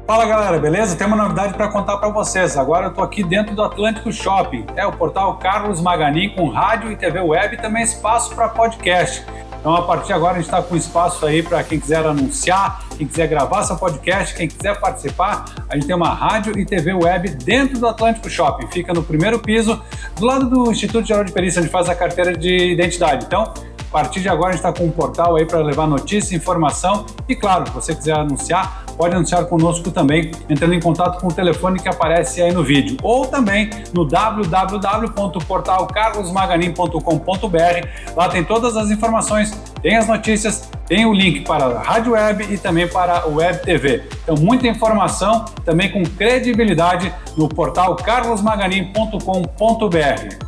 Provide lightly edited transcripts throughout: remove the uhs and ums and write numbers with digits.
Fala galera, beleza? Tem uma novidade para contar para vocês. Agora eu tô aqui dentro do Atlântico Shopping. É o portal Carlos Maganin com rádio e TV web e também espaço para podcast. Então a partir de agora a gente está com espaço aí para quem quiser anunciar, quem quiser gravar seu podcast, quem quiser participar. A gente tem uma rádio e TV web dentro do Atlântico Shopping. Fica no primeiro piso, do lado do Instituto Geral de Perícia, onde faz a carteira de identidade. Então, a partir de agora a gente está com um portal aí para levar notícia, informação e claro, se você quiser anunciar, pode anunciar conosco também, entrando em contato com o telefone que aparece aí no vídeo, ou também no www.portalcarlosmaganin.com.br. Lá tem todas as informações, tem as notícias, tem o link para a Rádio Web e também para o Web TV. Então, muita informação, também com credibilidade no portal carlosmaganin.com.br.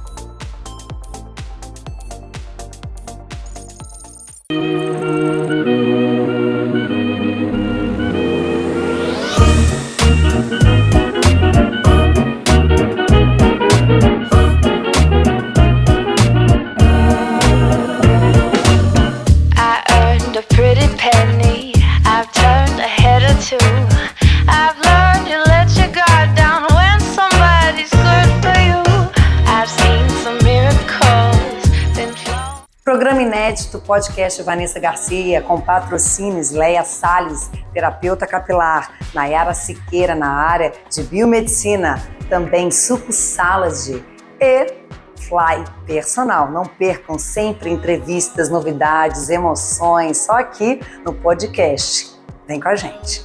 Programa inédito, podcast Vanessa Garcia, com patrocínios Leia Salles, terapeuta capilar, Nayara Siqueira na área de biomedicina, também Suco Salad e Fly Personal. Não percam sempre entrevistas, novidades, emoções, só aqui no podcast. Vem com a gente.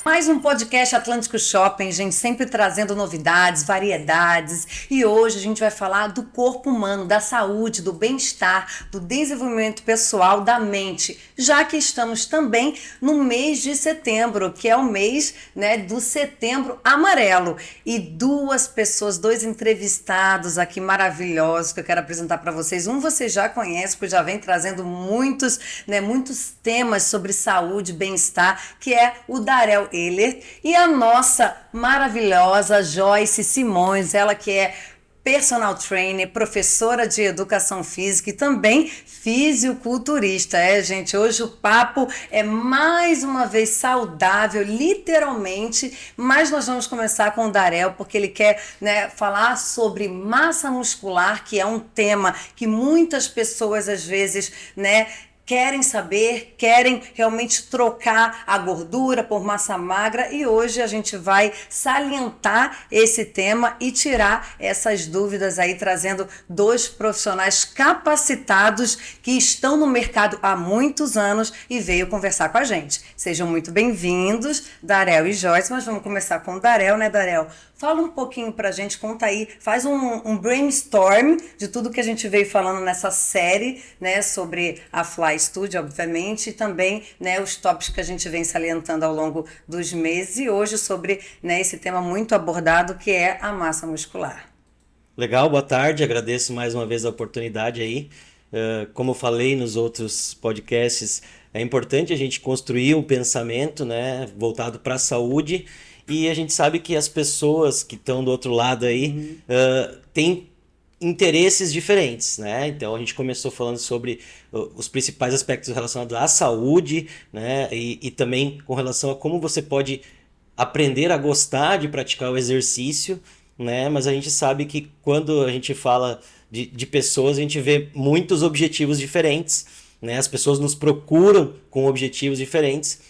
Mais um podcast Atlântico Shopping, gente, sempre trazendo novidades, variedades, e hoje a gente vai falar do corpo humano, da saúde, do bem-estar, do desenvolvimento pessoal, da mente, já que estamos também no mês de setembro, que é o mês, né, do Setembro Amarelo, e duas pessoas, dois entrevistados aqui maravilhosos que eu quero apresentar para vocês. Um você já conhece, porque já vem trazendo muitos temas sobre saúde, bem-estar, que é o Darel e a nossa maravilhosa Joyce Simões, ela que é personal trainer, professora de educação física e também fisiculturista. Gente, hoje o papo é mais uma vez saudável, literalmente, mas nós vamos começar com o Darel, porque ele quer, falar sobre massa muscular, que é um tema que muitas pessoas às vezes, querem saber, querem realmente trocar a gordura por massa magra, e hoje a gente vai salientar esse tema e tirar essas dúvidas aí, trazendo dois profissionais capacitados que estão no mercado há muitos anos e veio conversar com a gente. Sejam muito bem-vindos, Darel e Joyce, mas vamos começar com o Darel, Darel? Fala um pouquinho pra gente, conta aí, faz um brainstorm de tudo que a gente veio falando nessa série, sobre a Fly Studio, obviamente, e também, os tópicos que a gente vem salientando ao longo dos meses, e hoje sobre, esse tema muito abordado, que é a massa muscular. Legal, boa tarde, agradeço mais uma vez a oportunidade aí. Como eu falei nos outros podcasts, é importante a gente construir um pensamento, voltado para a saúde. E a gente sabe que as pessoas que estão do outro lado aí têm interesses diferentes, Então a gente começou falando sobre os principais aspectos relacionados à saúde, e também com relação a como você pode aprender a gostar de praticar o exercício, Mas a gente sabe que quando a gente fala de pessoas, a gente vê muitos objetivos diferentes, As pessoas nos procuram com objetivos diferentes.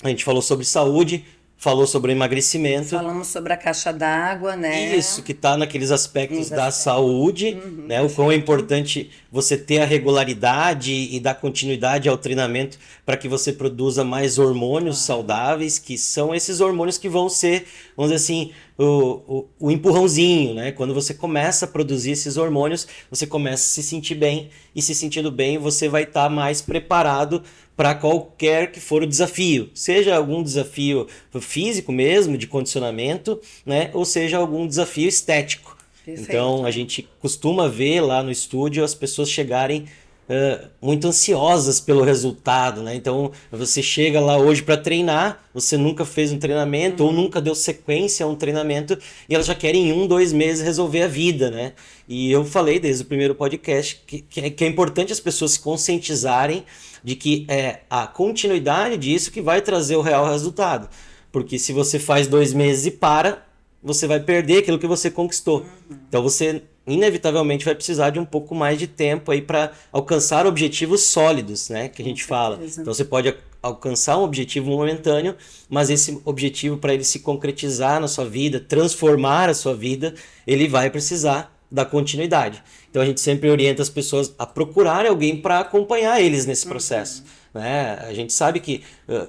A gente falou sobre saúde, falou sobre emagrecimento. Falamos sobre a caixa d'água, Isso, que está naqueles aspectos da saúde, o quão é importante você ter a regularidade e dar continuidade ao treinamento para que você produza mais hormônios saudáveis, que são esses hormônios que vão ser, vamos dizer assim, o empurrãozinho, né? Quando você começa a produzir esses hormônios, você começa a se sentir bem, e se sentindo bem, você vai estar mais preparado para qualquer que for o desafio, seja algum desafio físico mesmo, de condicionamento, né? Ou seja algum desafio estético. Perfeito. Então a gente costuma ver lá no estúdio as pessoas chegarem muito ansiosas pelo resultado, né? Então você chega lá hoje para treinar, você nunca fez um treinamento ou nunca deu sequência a um treinamento e elas já querem em 1, 2 meses resolver a vida, né? E eu falei desde o primeiro podcast que é importante as pessoas se conscientizarem de que é a continuidade disso que vai trazer o real resultado. Porque se você faz 2 meses e para, você vai perder aquilo que você conquistou. Então você inevitavelmente vai precisar de um pouco mais de tempo aí para alcançar objetivos sólidos, né, que a gente fala. Então você pode alcançar um objetivo momentâneo, mas esse objetivo, para ele se concretizar na sua vida, transformar a sua vida, ele vai precisar da continuidade. Então a gente sempre orienta as pessoas a procurarem alguém para acompanhar eles nesse processo, né? A gente sabe que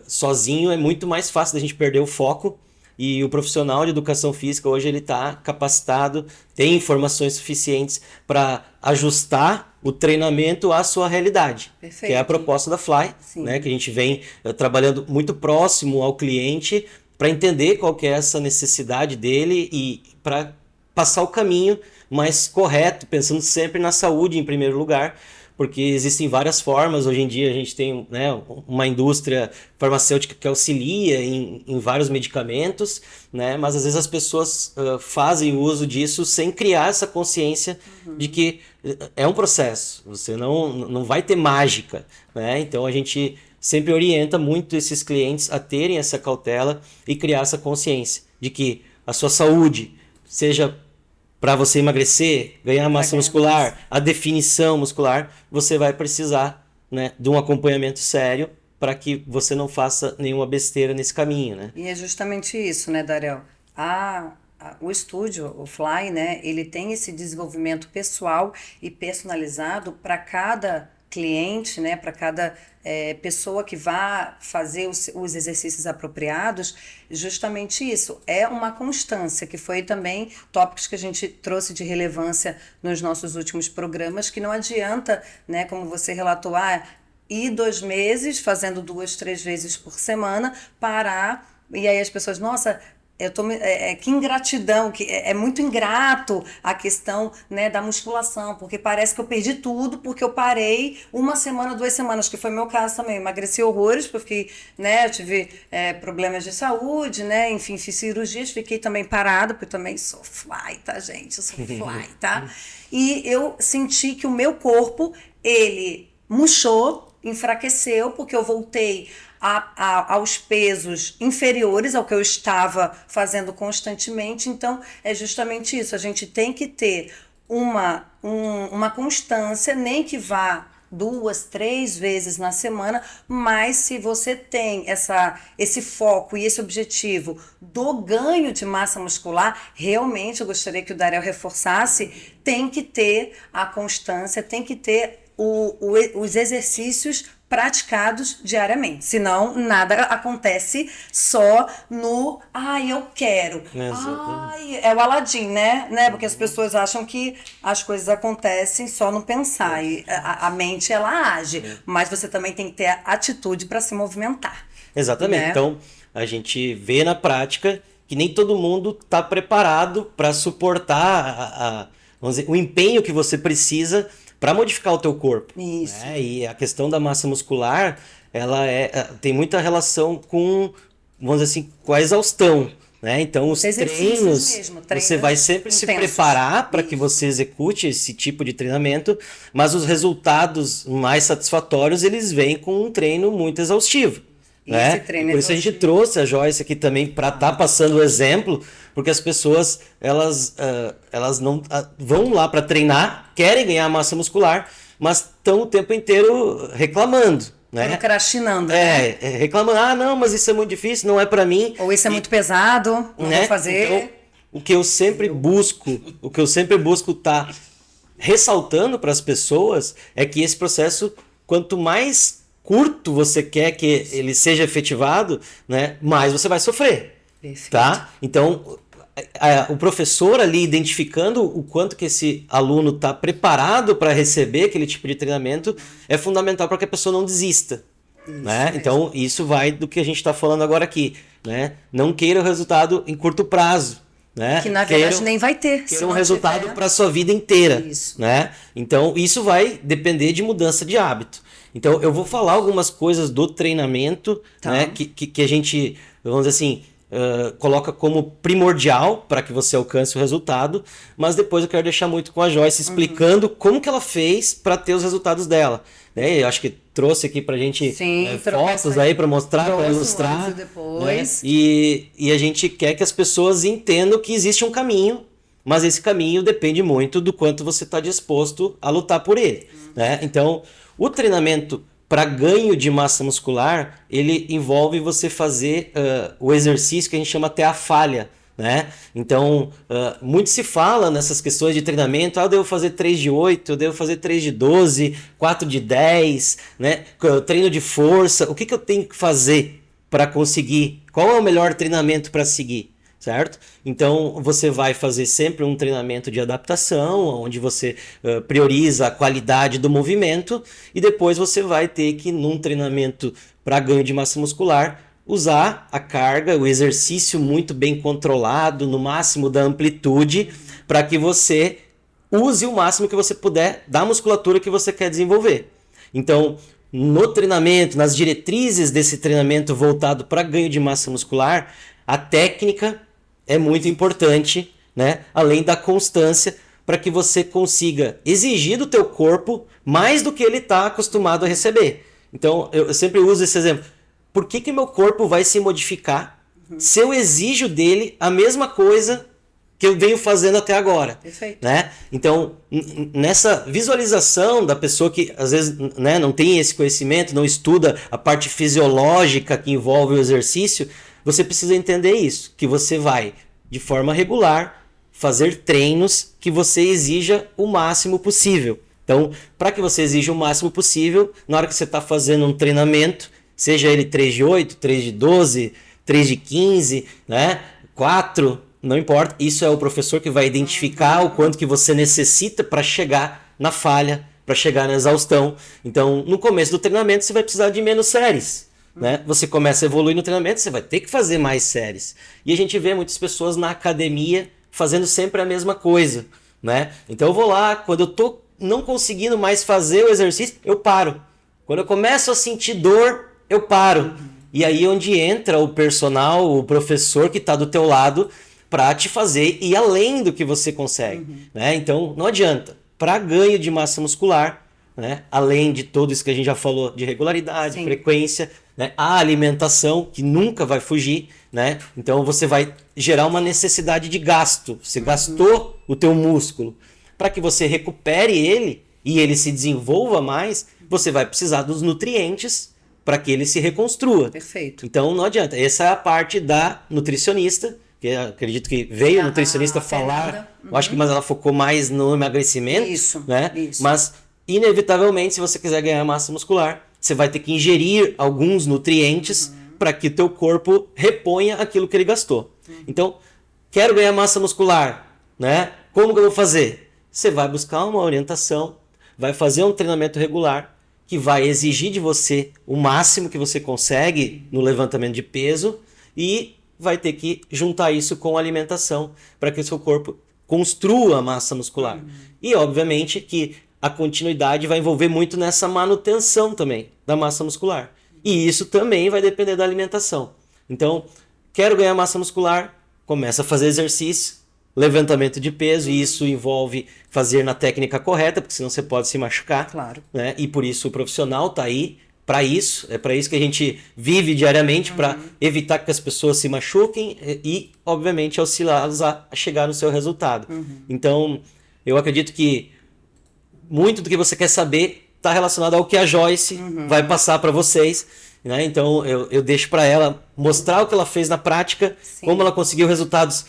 sozinho é muito mais fácil da gente perder o foco. E o profissional de educação física hoje ele está capacitado, tem informações suficientes para ajustar o treinamento à sua realidade. Perfeito. Que é a proposta da Fly, né? Que a gente vem trabalhando muito próximo ao cliente para entender qual que é essa necessidade dele e para passar o caminho mais correto, pensando sempre na saúde em primeiro lugar, porque existem várias formas. Hoje em dia a gente tem, né, uma indústria farmacêutica que auxilia em vários medicamentos, né, mas às vezes as pessoas fazem uso disso sem criar essa consciência de que é um processo, você não vai ter mágica, né? Então a gente sempre orienta muito esses clientes a terem essa cautela e criar essa consciência de que a sua saúde, seja para você emagrecer, ganhar massa muscular, a definição muscular, você vai precisar, né, de um acompanhamento sério para que você não faça nenhuma besteira nesse caminho, né? E é justamente isso, né, Darel? O estúdio, o Fly, né, ele tem esse desenvolvimento pessoal e personalizado para cada cliente, né, para cada pessoa que vá fazer os exercícios apropriados. Justamente isso, é uma constância, que foi também tópicos que a gente trouxe de relevância nos nossos últimos programas, que não adianta, né, como você relatou, ir 2 meses fazendo 2, 3 vezes por semana, parar, e aí as pessoas, nossa, que ingratidão, que é muito ingrato a questão, né, da musculação, porque parece que eu perdi tudo, porque eu parei 1 semana, 2 semanas, que foi meu caso também. Eu emagreci horrores, porque, né, eu tive problemas de saúde, né, enfim, fiz cirurgias, fiquei também parada, porque eu também sou fly, tá, gente? Eu sou fly, tá? E eu senti que o meu corpo, ele murchou, enfraqueceu, porque eu voltei aos pesos inferiores ao que eu estava fazendo constantemente. Então é justamente isso, a gente tem que ter uma constância, nem que vá 2, 3 vezes na semana, mas se você tem esse foco e esse objetivo do ganho de massa muscular, realmente eu gostaria que o Darel reforçasse, tem que ter a constância, tem que ter os exercícios praticados diariamente, senão nada acontece só no eu quero. É o Aladim, né? Porque as pessoas acham que as coisas acontecem só no pensar, e a mente ela age, mas você também tem que ter a atitude para se movimentar. Exatamente, né? Então a gente vê na prática que nem todo mundo está preparado para suportar vamos dizer, o empenho que você precisa para modificar o teu corpo. Isso. Né? E a questão da massa muscular, ela tem muita relação com, vamos dizer assim, com a exaustão. Né? Então os treinos, você vai sempre se preparar para que você execute esse tipo de treinamento, mas os resultados mais satisfatórios, eles vêm com um treino muito exaustivo. Né? Por isso a gente trouxe a Joyce aqui também para estar passando o exemplo, porque as pessoas elas não vão lá para treinar, querem ganhar massa muscular, mas estão o tempo inteiro reclamando, né? Procrastinando, né? Reclamando, não, mas isso é muito difícil, não é para mim. Ou isso é muito pesado, não vou fazer. Então, o que eu sempre busco tá ressaltando para as pessoas é que esse processo, quanto mais curto você quer que ele seja efetivado, né, mais você vai sofrer. Perfeito. Tá? Então, o professor ali identificando o quanto que esse aluno está preparado para receber aquele tipo de treinamento é fundamental para que a pessoa não desista. Né? Então, isso vai do que a gente está falando agora aqui. Né? Não queira o resultado em curto prazo. Né? Que na verdade nem vai ter. Queira um resultado para a sua vida inteira. Isso. Né? Então, isso vai depender de mudança de hábito. Então, eu vou falar algumas coisas do treinamento, tá, né? que a gente, vamos dizer assim, coloca como primordial para que você alcance o resultado, mas depois eu quero deixar muito com a Joyce explicando como que ela fez para ter os resultados dela. Né? Eu acho que trouxe aqui para a gente fotos aí para mostrar, para ilustrar. Depois. Né? E a gente quer que as pessoas entendam que existe um caminho, mas esse caminho depende muito do quanto você está disposto a lutar por ele. Né? Então, o treinamento para ganho de massa muscular, ele envolve você fazer o exercício que a gente chama até a falha. Né? Então, muito se fala nessas questões de treinamento, eu devo fazer 3 de 8, eu devo fazer 3 de 12, 4 de 10, né? Treino de força, o que eu tenho que fazer para conseguir? Qual é o melhor treinamento para seguir? Certo? Então, você vai fazer sempre um treinamento de adaptação, onde você prioriza a qualidade do movimento, e depois você vai ter que, num treinamento para ganho de massa muscular, usar a carga, o exercício muito bem controlado, no máximo da amplitude, para que você use o máximo que você puder da musculatura que você quer desenvolver. Então, no treinamento, nas diretrizes desse treinamento voltado para ganho de massa muscular, a técnica é muito importante, né? Além da constância, para que você consiga exigir do teu corpo mais do que ele está acostumado a receber. Então, eu sempre uso esse exemplo. Por que meu corpo vai se modificar se eu exijo dele a mesma coisa que eu venho fazendo até agora? Perfeito. Né? Então, nessa visualização da pessoa que às vezes, né, não tem esse conhecimento, não estuda a parte fisiológica que envolve o exercício, você precisa entender isso, que você vai, de forma regular, fazer treinos que você exija o máximo possível. Então, para que você exija o máximo possível, na hora que você está fazendo um treinamento, seja ele 3 de 8, 3 de 12, 3 de 15, né? 4, não importa. Isso é o professor que vai identificar o quanto que você necessita para chegar na falha, para chegar na exaustão. Então, no começo do treinamento, você vai precisar de menos séries. Né? Você começa a evoluir no treinamento, você vai ter que fazer mais séries. E a gente vê muitas pessoas na academia fazendo sempre a mesma coisa. Né? Então eu vou lá, quando eu tô não conseguindo mais fazer o exercício, eu paro. Quando eu começo a sentir dor, eu paro. E aí onde entra o personal, o professor que está do teu lado para te fazer ir além do que você consegue. Né? Então não adianta. Para ganho de massa muscular, né? Além de tudo isso que a gente já falou de regularidade, sim, frequência, né? A alimentação, que nunca vai fugir, né? Então você vai gerar uma necessidade de gasto. Você gastou o teu músculo. Para que você recupere ele e ele se desenvolva mais, você vai precisar dos nutrientes para que ele se reconstrua. Perfeito. Então não adianta. Essa é a parte da nutricionista, que eu acredito que veio a nutricionista falar, eu acho que mas ela focou mais no emagrecimento. Isso, né? Isso. Mas inevitavelmente, se você quiser ganhar massa muscular, você vai ter que ingerir alguns nutrientes para que o teu corpo reponha aquilo que ele gastou. Então, quero ganhar massa muscular, né? Como que eu vou fazer? Você vai buscar uma orientação, vai fazer um treinamento regular, que vai exigir de você o máximo que você consegue no levantamento de peso e vai ter que juntar isso com alimentação para que o seu corpo construa a massa muscular. E, obviamente, que a continuidade vai envolver muito nessa manutenção também da massa muscular. E isso também vai depender da alimentação. Então, quero ganhar massa muscular, começa a fazer exercício, levantamento de peso, e isso envolve fazer na técnica correta, porque senão você pode se machucar. Claro. Né? E por isso o profissional está aí para isso, é para isso que a gente vive diariamente, para evitar que as pessoas se machuquem e, obviamente, auxiliá-los a chegar no seu resultado. Então, eu acredito que muito do que você quer saber está relacionado ao que a Joyce vai passar para vocês. Né? Então eu deixo para ela mostrar o que ela fez na prática, sim, como ela conseguiu resultados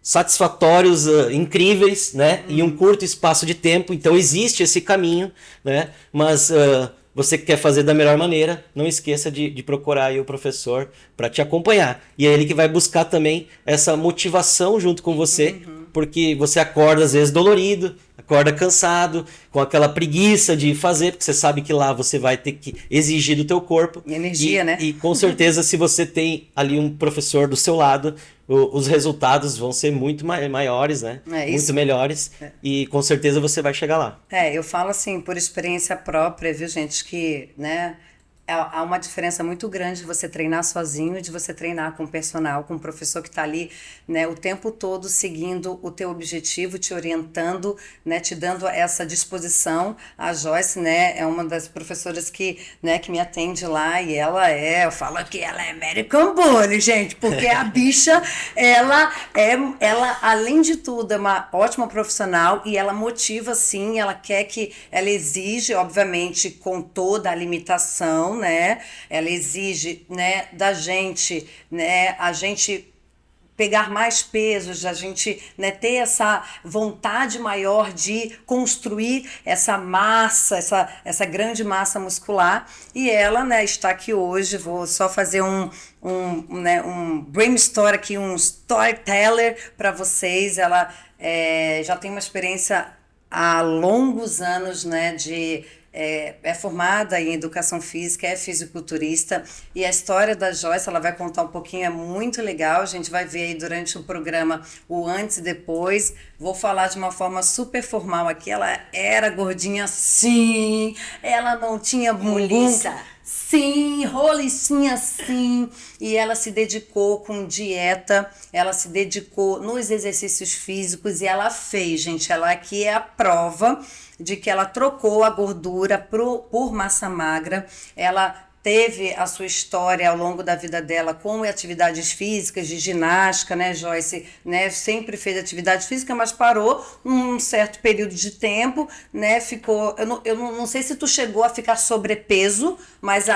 satisfatórios, incríveis, né? Em um curto espaço de tempo. Então existe esse caminho, né? Mas você que quer fazer da melhor maneira, não esqueça de procurar aí o professor para te acompanhar. E é ele que vai buscar também essa motivação junto com você, porque você acorda às vezes dolorido, acorda cansado, com aquela preguiça de fazer, porque você sabe que lá você vai ter que exigir do teu corpo. E energia, né? E com certeza, se você tem ali um professor do seu lado, os resultados vão ser muito maiores, né? Muito melhores. E com certeza você vai chegar lá. Eu falo assim, por experiência própria, viu, gente, que, né, há uma diferença muito grande de você treinar sozinho e de você treinar com o personal, com o professor que está ali, né, o tempo todo seguindo o teu objetivo, te orientando, né, te dando essa disposição. A Joyce, né, é uma das professoras que, né, que me atende lá e eu falo que ela é American Bully, gente, porque a bicha, ela, além de tudo, é uma ótima profissional e ela motiva, sim, ela quer que, ela exige, obviamente, com toda a limitação, né? Ela exige, né, da gente, né, a gente pegar mais pesos, a gente, né, ter essa vontade maior de construir essa massa, essa grande massa muscular. E ela, né, está aqui hoje. Vou só fazer um brainstorm aqui, um storyteller para vocês. Ela já tem uma experiência há longos anos, né, é formada em educação física, é fisiculturista, e a história da Joyce, ela vai contar um pouquinho, é muito legal, a gente vai ver aí durante o programa o antes e depois. Vou falar de uma forma super formal aqui. Ela era gordinha, sim, ela não tinha bumbum, sim, rolicinha, sim, e ela se dedicou com dieta, ela se dedicou nos exercícios físicos e ela fez, gente, ela aqui é a prova de que ela trocou a gordura por massa magra. Ela teve a sua história ao longo da vida dela com atividades físicas, de ginástica, né, Joyce? Né, sempre fez atividade física, mas parou um certo período de tempo, né, ficou... Eu não sei se tu chegou a ficar sobrepeso, mas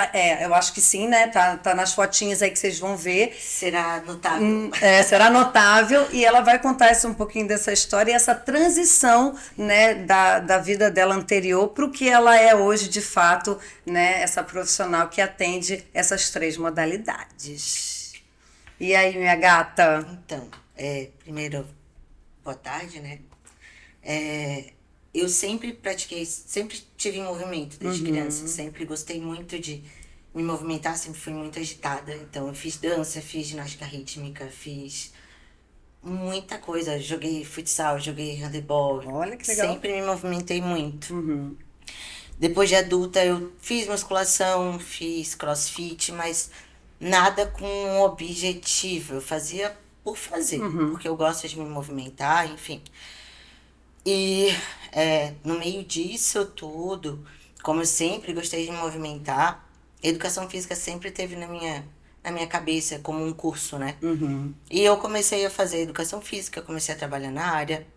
eu acho que sim, né? Tá nas fotinhas aí que vocês vão ver. Será notável. Será notável, e ela vai contar um pouquinho dessa história e essa transição, né, da vida dela anterior para o que ela é hoje, de fato, né, essa profissional que atende essas 3 modalidades. E aí, minha gata? Então, primeiro, boa tarde, né? Eu sempre pratiquei, sempre tive em movimento desde criança, sempre gostei muito de me movimentar, sempre fui muito agitada. Então, eu fiz dança, fiz ginástica rítmica, fiz muita coisa. Joguei futsal, joguei handebol. Olha que legal. Sempre me movimentei muito. Depois de adulta, eu fiz musculação, fiz crossfit, mas nada com um objetivo. Eu fazia por fazer, porque eu gosto de me movimentar, enfim. E no meio disso tudo, como eu sempre gostei de me movimentar, educação física sempre teve na minha cabeça como um curso, né? E eu comecei a fazer educação física, comecei a trabalhar na área.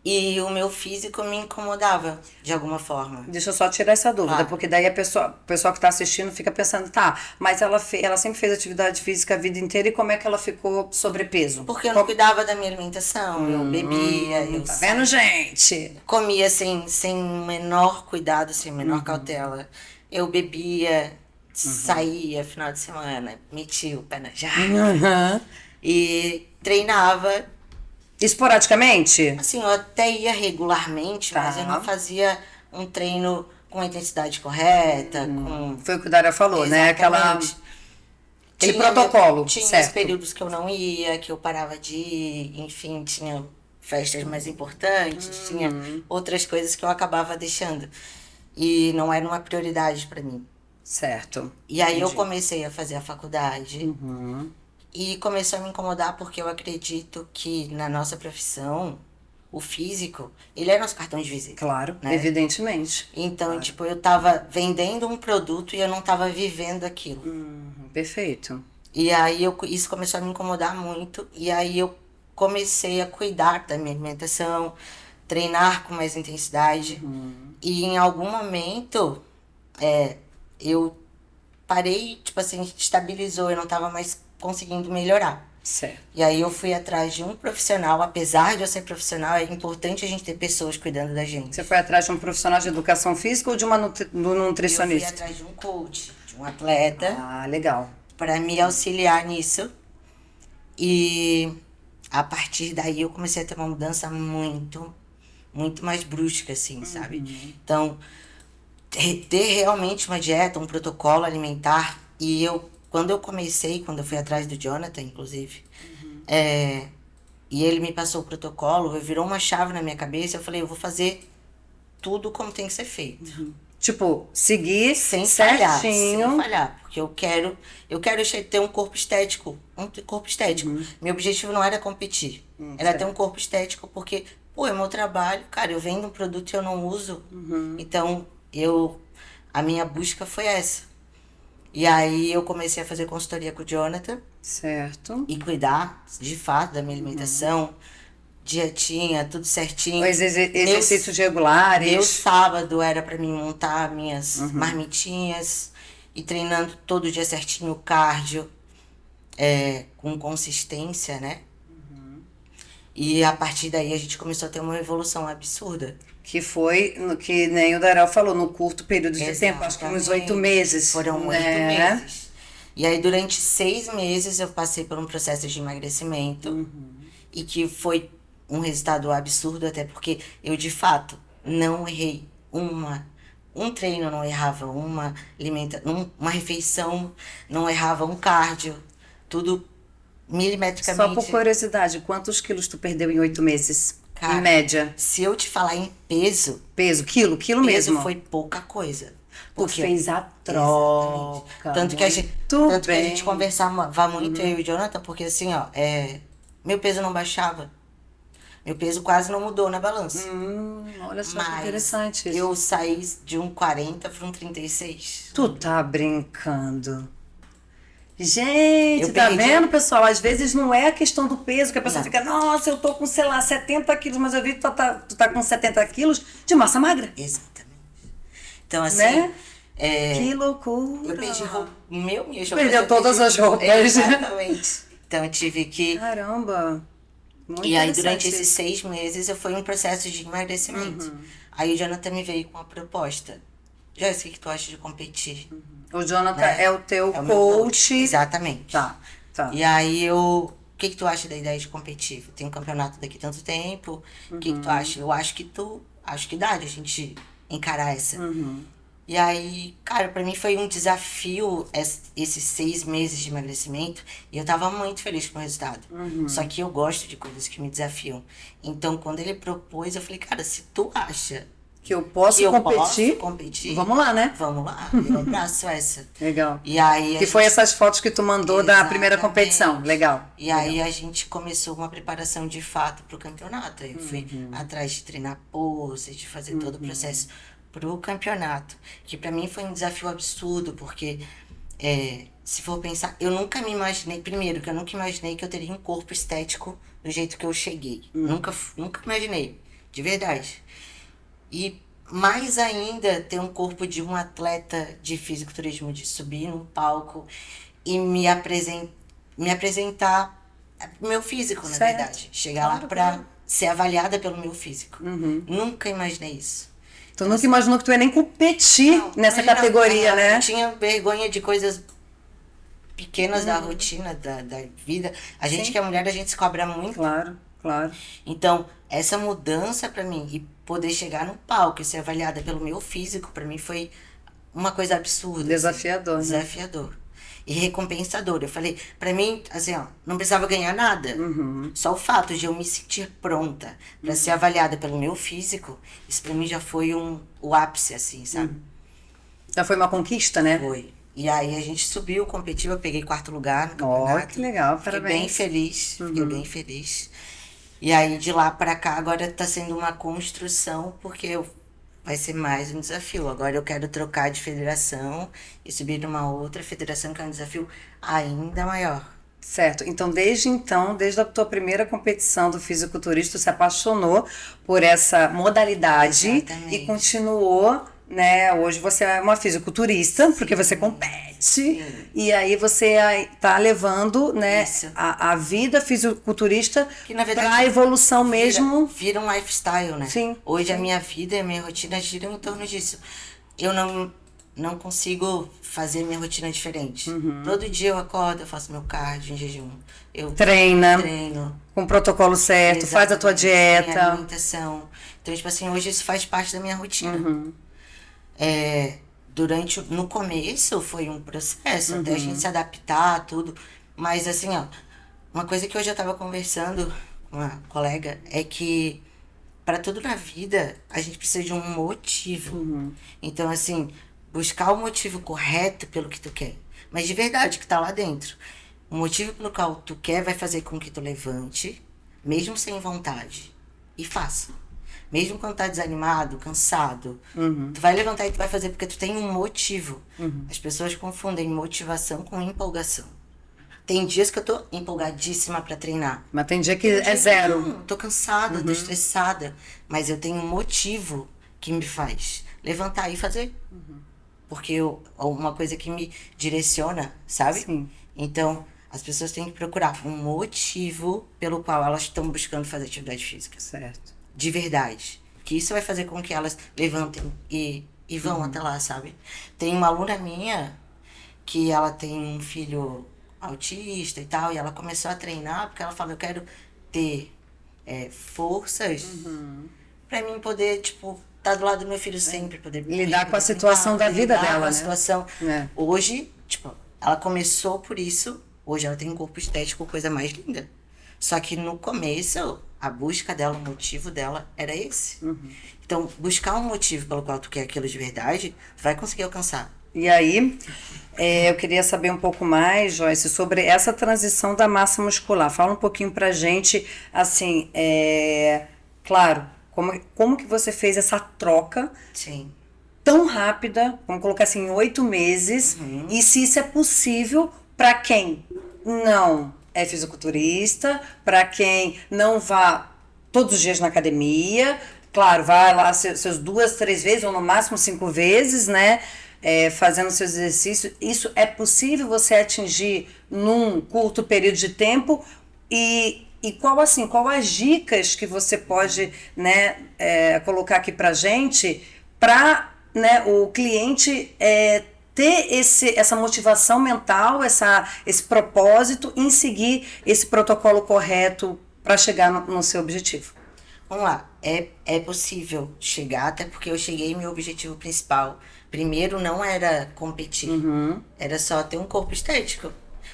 E o meu físico me incomodava, de alguma forma. Deixa eu só tirar essa dúvida, porque daí o pessoal que está assistindo fica pensando, tá, mas ela sempre fez atividade física a vida inteira, e como é que ela ficou sobrepeso? Porque eu não cuidava da minha alimentação, eu bebia, eu tá vendo, gente? comia sem o menor cuidado, sem a menor cautela. Eu bebia, saía final de semana, metia o pé na jarra e treinava. Esporadicamente? Assim, eu até ia regularmente, mas eu não fazia um treino com a intensidade correta, com... Foi o que o Dária falou, né? Exatamente. Aquele protocolo, tinha certo. os períodos que eu não ia, que eu parava de ir, enfim, tinha festas mais importantes, tinha outras coisas que eu acabava deixando. E não era uma prioridade para mim. Certo. E aí eu comecei a fazer a faculdade. E começou a me incomodar porque eu acredito que na nossa profissão, o físico, ele é nosso cartão de visita. Claro, né? Evidentemente. Então, tipo, eu tava vendendo um produto e eu não tava vivendo aquilo. Perfeito. E aí isso começou a me incomodar muito. E aí eu comecei a cuidar da minha alimentação, treinar com mais intensidade. E em algum momento, eu parei, tipo assim, estabilizou, eu não tava mais conseguindo melhorar. Certo. E aí eu fui atrás de um profissional, apesar de eu ser profissional, é importante a gente ter pessoas cuidando da gente. Você foi atrás de um profissional de educação física ou de uma do Eu fui nutricionista? atrás de um coach, de um atleta, Ah, legal. para me auxiliar nisso. E a partir daí eu comecei a ter uma mudança muito mais brusca, assim, sabe? Então, ter realmente uma dieta, um protocolo alimentar. E quando eu fui atrás do Jonathan, inclusive, e ele me passou o protocolo, virou uma chave na minha cabeça, eu falei, eu vou fazer tudo como tem que ser feito. Tipo, seguir Sem falhar, certinho. porque eu quero ter um corpo estético, Meu objetivo não era competir, era ter um corpo estético, porque, pô, é meu trabalho, cara, eu vendo um produto e eu não uso, então a minha busca foi essa. E aí eu comecei a fazer consultoria com o Jonathan Certo. e cuidar, de fato, da minha alimentação, dietinha, tudo certinho. Exercícios regulares. Meu sábado era pra mim montar minhas marmitinhas e treinando todo dia certinho o cardio, com consistência, né? E a partir daí a gente começou a ter uma evolução absurda. Que foi, que nem o Darel falou, no curto período de tempo, acho que uns 8 meses. Foram 8 né? meses. E aí durante 6 meses eu passei por um processo de emagrecimento e que foi um resultado absurdo, até porque eu de fato não errei um treino, não errava uma refeição, não errava um cardio, tudo milimetricamente. Só por curiosidade, quantos quilos tu perdeu em 8 meses? Cara, em média. Se eu te falar em peso, Quilo peso mesmo. foi pouca coisa. Tu fez a troca. Tanto que a gente conversava muito, eu e o Jonathan, porque assim, ó, meu peso não baixava. Meu peso quase não mudou na balança. Olha só que Mas interessante isso. eu saí de um 40 para um 36. Tu tá brincando. Gente, Eu tá perdi- vendo, pessoal? Às vezes não é a questão do peso, que a pessoa fica, nossa, eu tô com, sei lá, 70 quilos, mas eu vi que tu tá com 70 quilos de massa magra. Exatamente. Então, assim, Né? Que loucura. eu perdi minhas roupas. Perdeu eu todas perdi- as roupas. Exatamente. Então, eu tive que... Caramba. Muito E aí, interessante durante esses isso. 6 meses, eu fui em um processo de emagrecimento. Aí o Jonathan me veio com uma proposta. Jéssica, o que tu acha de competir? O Jonathan Né? é o teu É o meu coach. Exatamente. Tá. E aí o que tu acha da ideia de competir? Tem um campeonato daqui tanto tempo. O que tu acha? Eu acho que dá de a gente encarar essa. E aí, cara, pra mim foi um desafio esses 6 meses de emagrecimento. E eu tava muito feliz com o resultado. Só que eu gosto de coisas que me desafiam. Então, quando ele propôs, eu falei, cara, se tu acha Que eu posso que eu competir, posso competir, vamos lá, né? vamos lá, eu abraço essa. Legal. E aí Que foi essas fotos que tu mandou da primeira Exatamente. competição. Legal. E aí a gente começou uma preparação de fato pro campeonato. Eu fui atrás de treinar pose, de fazer todo o processo pro campeonato. Que pra mim foi um desafio absurdo, porque se for pensar, eu nunca me imaginei, primeiro, que eu nunca imaginei que eu teria um corpo estético do jeito que eu cheguei. Nunca imaginei, de verdade. E mais ainda ter um corpo de um atleta de fisiculturismo, de subir num palco e me apresentar o meu físico, na Certo. verdade. Chegar lá pra ser avaliada pelo meu físico. Nunca imaginei isso. Tu nunca imaginou que tu ia nem competir nessa Imagina, categoria, né? Eu tinha vergonha de coisas pequenas da rotina, da vida. A gente que é mulher, a gente se cobra muito. Claro, claro. Então, essa mudança pra mim e poder chegar no palco e ser avaliada pelo meu físico, pra mim foi uma coisa absurda. Desafiador, assim. né? Desafiador. E recompensador. Eu falei, pra mim, assim, ó, não precisava ganhar nada. Só o fato de eu me sentir pronta pra ser avaliada pelo meu físico, isso pra mim já foi o ápice, assim, sabe? Já foi uma conquista, né? Foi. E aí a gente subiu, competiu, eu peguei 4º lugar no Ó, campeonato. que legal, Fiquei parabéns. bem feliz, fiquei bem feliz. E aí de lá pra cá agora tá sendo uma construção, porque vai ser mais um desafio. Agora eu quero trocar de federação e subir numa outra federação, que é um desafio ainda maior. Certo. Então, desde a tua primeira competição do fisiculturista, tu se apaixonou por essa modalidade Exatamente. e continuou né? Hoje você é uma fisiculturista, porque você compete, e aí você tá levando, né, a vida fisiculturista Que, na verdade, para a evolução mesmo. Vira um lifestyle, né? Sim, Hoje sim. a minha vida e a minha rotina giram em torno disso. Eu não consigo fazer minha rotina diferente. Todo dia eu acordo, eu faço meu cardio em jejum. Eu treino. Com o protocolo certo, faz a tua Exatamente, dieta. minha alimentação. Então, tipo assim, hoje isso faz parte da minha rotina. No começo foi um processo, até a gente se adaptar, tudo. Mas assim, ó, uma coisa que eu já tava conversando com uma colega é que para tudo na vida a gente precisa de um motivo. Então, assim, buscar o motivo correto pelo que tu quer. Mas de verdade, que tá lá dentro. O motivo pelo qual tu quer vai fazer com que tu levante, mesmo sem vontade, e faça. Mesmo quando tá desanimado, cansado, tu vai levantar e tu vai fazer porque tu tem um motivo. As pessoas confundem motivação com empolgação. Tem dias que eu tô empolgadíssima pra treinar. Mas tem dia que Tem é dia que zero. não, tô cansada, tô estressada. Mas eu tenho um motivo que me faz levantar e fazer. Porque uma coisa que me direciona, sabe? Sim. Então, as pessoas têm que procurar um motivo pelo qual elas estão buscando fazer atividade física. Certo. De verdade. Que isso vai fazer com que elas levantem e vão até lá, sabe? Tem uma aluna minha que ela tem um filho autista e tal, e ela começou a treinar porque ela falou, eu quero ter forças pra mim poder, tipo, estar do lado do meu filho sempre, poder Lidar correr, com a poder situação brincar, da vida lidar dela, com a né? situação. É. Hoje, tipo, ela começou por isso, hoje ela tem um corpo estético, coisa mais linda. Só que no começo, a busca dela, o motivo dela era esse. Então, buscar um motivo pelo qual tu quer aquilo de verdade, vai conseguir alcançar. E aí, eu queria saber um pouco mais, Joyce, sobre essa transição da massa muscular. Fala um pouquinho pra gente, assim, claro, como que você fez essa troca Sim. tão rápida, vamos colocar assim, em 8 meses, e se isso é possível para quem não é fisiculturista, para quem não vá todos os dias na academia, claro, vai lá seus 2, 3 vezes, ou no máximo 5 vezes, né? Fazendo seus exercícios. Isso é possível você atingir num curto período de tempo? E qual as dicas que você pode, né, colocar aqui pra gente para, né, o cliente ter essa motivação mental, esse propósito em seguir esse protocolo correto para chegar no seu objetivo? Vamos lá, é possível chegar, até porque eu cheguei, meu objetivo principal primeiro não era competir, era só ter um corpo estético.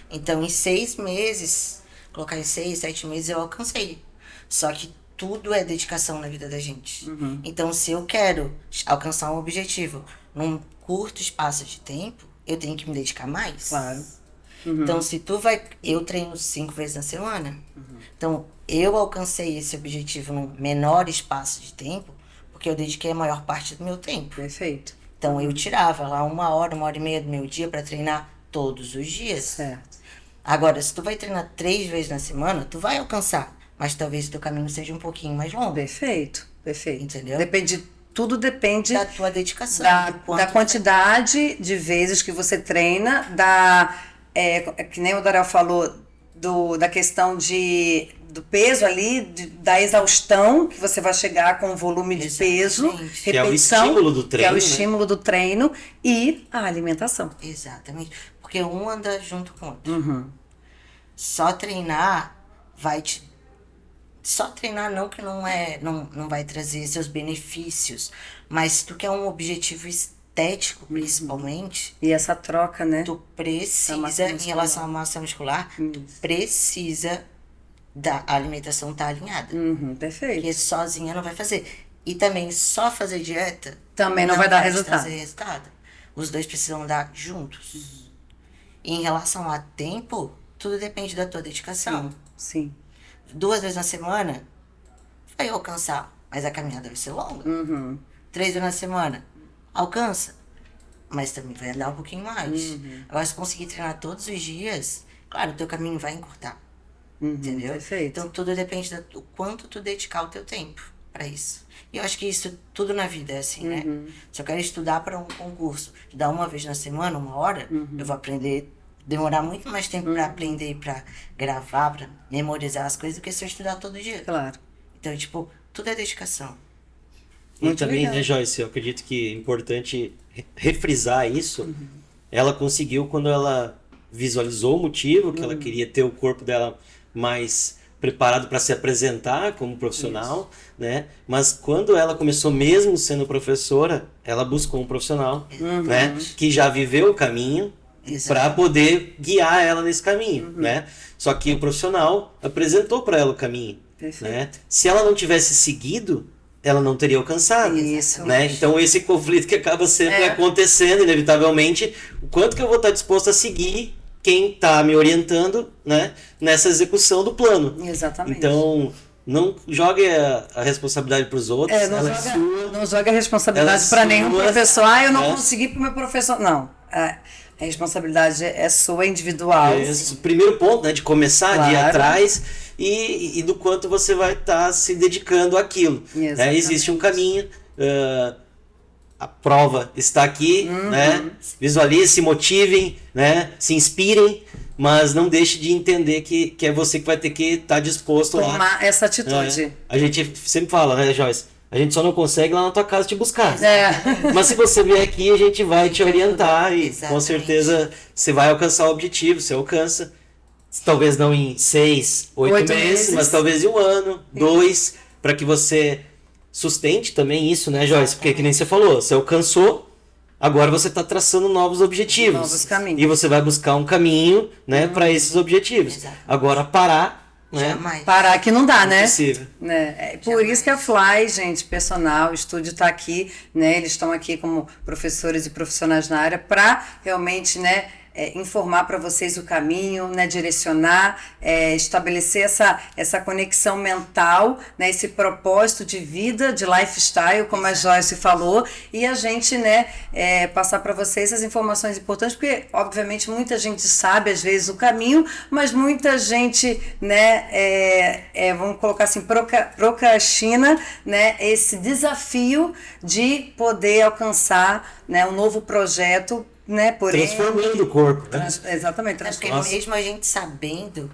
Então, em 6 meses, colocar em 6, 7 meses, eu alcancei. Só que tudo é dedicação na vida da gente. Então, se eu quero alcançar um objetivo num curto espaço de tempo, eu tenho que me dedicar mais. Claro. Então, se eu treino 5 vezes na semana. Então, eu alcancei esse objetivo num menor espaço de tempo, porque eu dediquei a maior parte do meu tempo. Perfeito. Então, eu tirava lá 1 hora, 1h30 do meu dia para treinar todos os dias. Certo. Agora, se tu vai treinar 3 vezes na semana, tu vai alcançar. Mas talvez o teu caminho seja um pouquinho mais longo. Perfeito. Entendeu? Tudo depende Da tua dedicação. da quantidade de vezes que você treina, que nem o Darel falou, da questão do peso ali, da exaustão, que você vai chegar com o volume de peso, Exatamente. Que é o repetição, estímulo do treino, que é o né? estímulo do treino, e a alimentação. Exatamente. Porque um anda junto com o outro. Só treinar Só treinar não que não vai trazer seus benefícios, mas se tu quer um objetivo estético, principalmente, E essa troca, né? tu Da precisa, massa em muscular. relação à massa muscular, precisa da alimentação estar alinhada. Perfeito. Porque sozinha não vai fazer. E também só fazer dieta Também não vai dar te resultado. trazer resultado. Os dois precisam andar juntos. E em relação a tempo, tudo depende da tua dedicação. Sim. 2 vezes na semana, vai alcançar, mas a caminhada vai ser longa. 3 vezes na semana, alcança, mas também vai andar um pouquinho mais. Agora, se conseguir treinar todos os dias, claro, o teu caminho vai encurtar. Entendeu? Perfeito. Então, tudo depende do quanto tu dedicar o teu tempo para isso. E eu acho que isso tudo na vida é assim, né? Se eu quero estudar para um concurso, estudar uma vez na semana, 1 hora, eu vou aprender, demorar muito mais tempo para aprender, para gravar, para memorizar as coisas, do que se eu estudar todo dia. Claro. Então, tipo, tudo é dedicação. E Muito também, legal. né, Joyce, eu acredito que é importante refrisar isso. Ela conseguiu quando ela visualizou o motivo, que ela queria ter o corpo dela mais preparado para se apresentar como profissional, né? Mas quando ela começou mesmo sendo professora, ela buscou um profissional, né? Que já viveu o caminho para poder guiar ela nesse caminho, né? Só que o profissional apresentou para ela o caminho, né? Se ela não tivesse seguido, ela não teria alcançado, Isso. né? Então esse conflito que acaba sempre acontecendo inevitavelmente, o quanto que eu vou estar disposto a seguir quem está me orientando, né, nessa execução do plano. Exatamente. Então, não jogue a responsabilidade para os outros, ela é sua. Não joga a responsabilidade para nenhum sua, professor. Eu não né? consegui para o meu professor. Não. A responsabilidade é sua, individual. Esse primeiro ponto, né, de começar, de ir Claro. atrás e do quanto você vai estar se dedicando àquilo. Né? Exatamente. Existe um caminho, a prova está aqui, né? Visualizem, se motivem, né? Se inspirem, mas não deixe de entender que é você que vai ter que estar disposto lá. Tomar essa atitude. A gente sempre fala, né, Joyce? A gente só não consegue lá na tua casa te buscar. É. Mas se você vier aqui, a gente vai te orientar e com Exatamente. certeza você vai alcançar o objetivo, você alcança. Talvez não em 6, 8 meses, mas talvez em 1 ano, 2, para que você sustente também isso, né, Joyce? Porque que nem você falou, você alcançou, agora você está traçando novos objetivos. Novos caminhos. E você vai buscar um caminho, né, para esses objetivos. Exatamente. Agora parar, né? Jamais. Parar que não dá, né? Impossível. Né? É por isso que a Fly, gente, personal, o estúdio está aqui, né? Eles estão aqui como professores e profissionais na área para realmente, né, informar para vocês o caminho, né, direcionar, estabelecer essa conexão mental, né, esse propósito de vida, de lifestyle, como a Joyce falou, e a gente, né, passar para vocês as informações importantes, porque obviamente muita gente sabe às vezes o caminho, mas muita gente, né, vamos colocar assim, procrastina, né, esse desafio de poder alcançar, né, um novo projeto, né, Transformando o corpo. Né? Exatamente, É porque Nossa. mesmo a gente sabendo,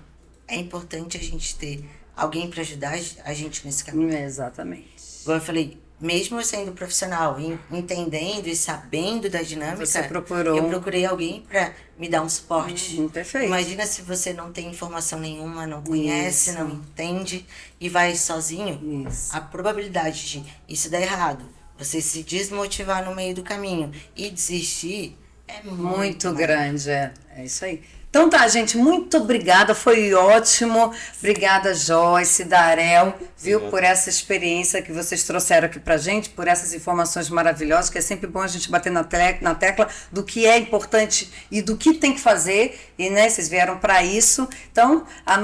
é importante a gente ter alguém para ajudar a gente nesse caminho. Exatamente. Igual eu falei, mesmo eu sendo profissional, entendendo e sabendo da dinâmica, Você procurou. eu procurei alguém para me dar um suporte. Perfeito. Imagina se você não tem informação nenhuma, não conhece, Isso. não entende e vai sozinho. Isso. A probabilidade de isso dar errado, você se desmotivar no meio do caminho e desistir é Muito maior. grande, é isso aí. Então tá, gente, muito obrigada, foi ótimo. Obrigada, Joyce, Darel, viu, Obrigado. por essa experiência que vocês trouxeram aqui pra gente, por essas informações maravilhosas, que é sempre bom a gente bater na tecla do que é importante e do que tem que fazer, e né, vocês vieram para isso. Então, o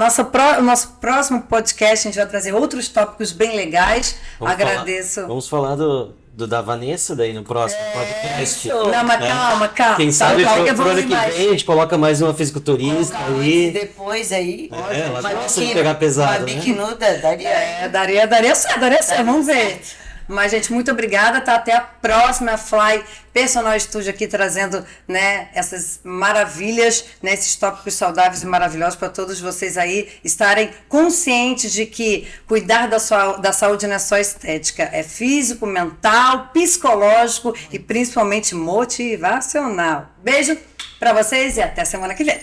nosso próximo podcast, a gente vai trazer outros tópicos bem legais. Agradeço. Vamos falar da Vanessa daí no próximo podcast. Não, mas né? calma. Quem sabe calma, que pro ano que vem a gente coloca mais uma fisiculturista E aí. depois aí, Ela uma gosta de biquíni- pegar pesado, uma né? biquinuda daria. Daria certo, vamos ver. Mas, gente, muito obrigada, tá? Até a próxima Fly Personal Studio aqui trazendo, né, essas maravilhas, né, esses tópicos saudáveis e maravilhosos para todos vocês aí estarem conscientes de que cuidar da saúde não é só estética, é físico, mental, psicológico e principalmente motivacional. Beijo para vocês e até semana que vem.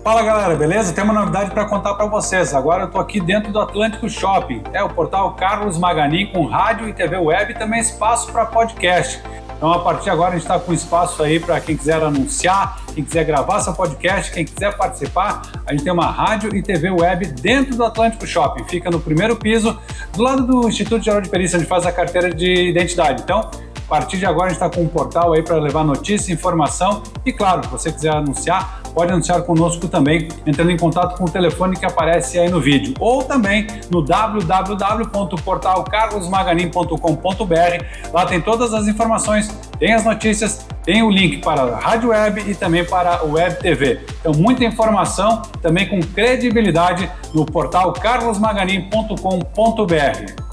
Fala galera, beleza? Tem uma novidade para contar para vocês. Agora eu tô aqui dentro do Atlântico Shopping. É o portal Carlos Maganin com rádio e TV web e também espaço para podcast. Então a partir de agora a gente está com espaço aí para quem quiser anunciar, quem quiser gravar seu podcast, quem quiser participar. A gente tem uma rádio e TV web dentro do Atlântico Shopping. Fica no primeiro piso, do lado do Instituto Geral de Perícia, onde faz a carteira de identidade. Então, a partir de agora a gente está com um portal aí para levar notícia, informação e claro, se você quiser anunciar, pode anunciar conosco também, entrando em contato com o telefone que aparece aí no vídeo ou também no www.portalcarlosmaganin.com.br. Lá tem todas as informações, tem as notícias, tem o link para a Rádio Web e também para o Web TV. Então, muita informação também com credibilidade no portal carlosmaganin.com.br.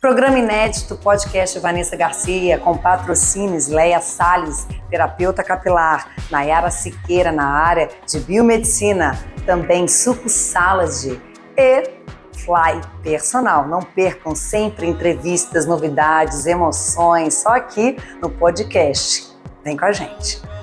Programa inédito, podcast Vanessa Garcia, com patrocínios Leia Salles, terapeuta capilar, Nayara Siqueira na área de biomedicina, também Suco Salad e Fly Personal. Não percam sempre entrevistas, novidades, emoções, só aqui no podcast. Vem com a gente.